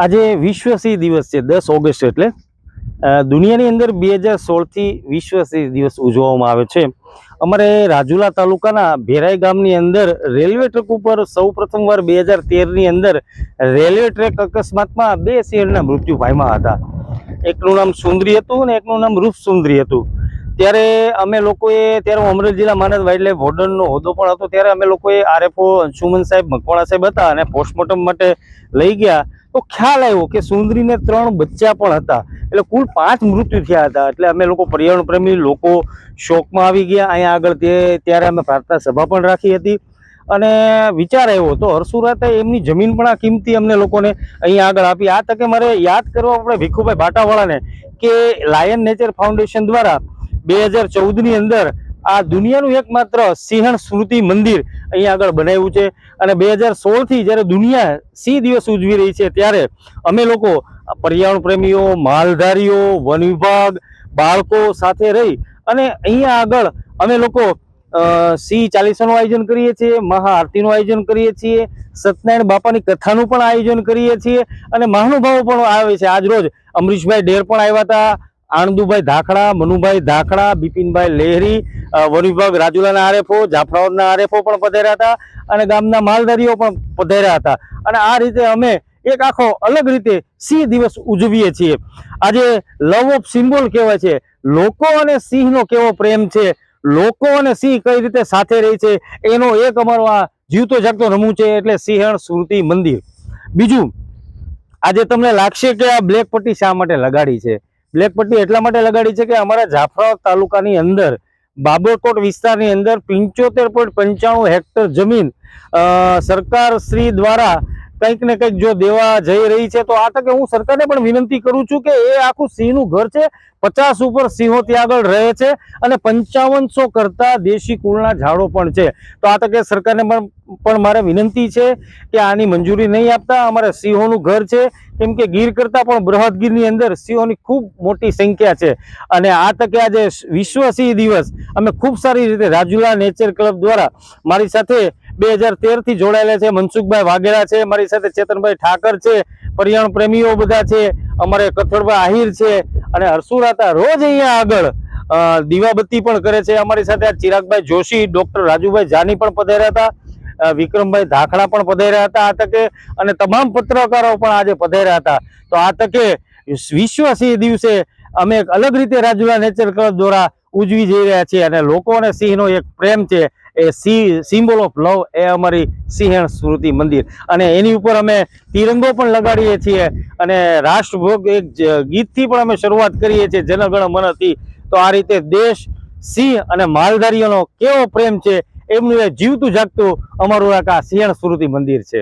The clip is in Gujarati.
આજે વિશ્વ સિંહ દિવસ છે 10 ઓગસ્ટ એટલે દુનિયાની અંદર 2016 થી વિશ્વ સિંહ દિવસ ઉજવવામાં આવે છે। અમારે રાજુલા તાલુકાના ભેરાઈ ગામની અંદર રેલવે ટ્રેક ઉપર સૌ પ્રથમવાર 2013 ની અંદર રેલવે ટ્રેક અકસ્માતમાં બે સિંહના મૃત્યુ પામ્યા હતા। એકનું નામ સુંદરી હતું અને એકનું નામ રૂપ સુંદરી હતું। ત્યારે અમે લોકોએ ત્યારે અમરેલી જિલ્લા માનદ વાઇલ્ડલાઇફ વોર્ડનનો હોદ્દો પણ હતો। ત્યારે અમે લોકોએ આરએફઓ અંશુમન સાહેબ મકવાણા સાહેબ હતા અને પોસ્ટમોર્ટમ માટે લઈ ગયા તો ખ્યાલ આવ્યો કે સુંદરીને 3 બચ્ચા પણ હતા, એટલે કુલ 5 મૃત્યુ થયા હતા। એટલે અમે લોકો પર્યાવરણ પ્રેમી લોકો શોકમાં આવી ગયા। અહીંયા આગળ ત્યારે અમે પ્રાર્થના સભા પણ રાખી હતી અને વિચાર આવ્યો તો હરસુરાતે એમની જમીન પણ આ કિંમતી અમને લોકોને અહીંયા આગળ આપી। આ તકે મારે યાદ કરવા આપણે ભીખુભાઈ ભાટાવાળાને કે લાયન નેચર ફાઉન્ડેશન દ્વારા 2014 ની અંદર આ દુનિયાનું એકમાત્ર સિંહણ સ્મૃતિ મંદિર અહીંયા આગળ બનાવ્યું છે અને 2016 થી જ્યારે દુનિયા સિંહ દિવસ ઉજવી રહી છે ત્યારે અમે લોકો પર્યાવરણ પ્રેમીઓ, માલધારીઓ, વન વિભાગ, બાળકો સાથે રહી અને અહીંયા આગળ અમે લોકો સિંહ ચાલીસાનું આયોજન કરીએ છીએ, મહાઆરતીનું આયોજન કરીએ છીએ, સત્યનારાયણ બાપાની કથાનું પણ આયોજન કરીએ છીએ અને મહાનુભાવો પણ આવે છે। આજ રોજ અમરીશભાઈ ડેર પણ આવ્યા હતા, આણંદુભાઈ ધાખડા, મનુભાઈ ધાખડા, બિપિનભાઈ લહેરી, વન વિભાગ રાજુલાના આરએફઓ, જાફરાબાદના આરએફઓ પણ પધાર્યા હતા અને ગામના માલધારીઓ પણ પધાર્યા હતા અને આ રીતે અમે એક આખો અલગ રીતે સિંહ દિવસ ઉજવીએ છીએ। આજે લવ ઓફ સિમ્બોલ કહેવાય છે, લોકો અને સિંહનો કેવો પ્રેમ છે, લોકો અને સિંહ કઈ રીતે સાથે રહી છે એનો એક અમારો આ જીવતો જાગતો નમૂનો છે, એટલે સિંહણ સ્મૃતિ મંદિર। બીજું, આજે તમને લાગશે કે આ બ્લેક પટ્ટી શા માટે લગાડી છે? બ્લેક પટ્ટી એટલા માટે લગાડી છે કે અમારા જાફરાબાદ તાલુકાની અંદર બાબરકોટ વિસ્તારની અંદર 75.95 હેક્ટર જમીન સરકાર શ્રી દ્વારા કંઈક ને કંઈક જો દેવા જઈ રહી છે તો આ તકે હું સરકારને પણ વિનંતી કરું છું કે એ આખું સિંહનું ઘર છે। 50 ઉપર સિંહો ત્યાં આગળ રહે છે અને 5500 કરતા દેશી કુળના ઝાડો પણ છે। તો આ તકે સરકારને પણ મારે વિનંતી છે કે આની મંજૂરી નહીં આપતા અમારે સિંહોનું ઘર છે, કેમ કે ગીર કરતા પણ બૃહદ ગીરની અંદર સિંહોની ખૂબ મોટી સંખ્યા છે અને આ તકે આજે વિશ્વ સિંહ દિવસ અમે ખૂબ સારી રીતે રાજુલા નેચર ક્લબ દ્વારા મારી સાથે 2013 થી જોડાયેલા છે મનસુખભાઈ વાઘેલા છે, મારી સાથે ચેતનભાઈ ઠાકર છે, પર્યાવરણ પ્રેમીઓ બધા છે, અમારે કથોડભાઈ આહિર છે અને હરસુરાતા રોજ અહીંયા આગળ દીવાબત્તી પણ કરે છે। અમારી સાથે ચિરાગભાઈ જોશી, ડોક્ટર રાજુભાઈ જાની પણ પધાર્યા હતા, વિક્રમભાઈ ધાખડા પણ પધાર્યા હતા આ તકે અને તમામ પત્રકારો પણ આજે પધાર્યા હતા। તો આ તકે વિશ્વ સિંહ દિવસે અમે એક અલગ રીતે રાજુલા નેચર ક્લબ દ્વારા ઉજવી જઈ રહ્યા છીએ અને લોકો અને સિંહનો એક પ્રેમ છે, એ સિમ્બોલ ઓફ લવ એ અમારી સિંહણ સ્મૃતિ મંદિર અને એની ઉપર અમે તિરંગો પણ લગાડીએ છીએ અને રાષ્ટ્રભોગ એક ગીતથી પણ અમે શરૂઆત કરીએ છીએ જન ગણ મનથી। તો આ રીતે દેશ, સિંહ અને માલધારીઓનો કેવો પ્રેમ છે એમનું એ જીવતું જાગતું અમારું આ સિંહણ સ્મૃતિ મંદિર છે।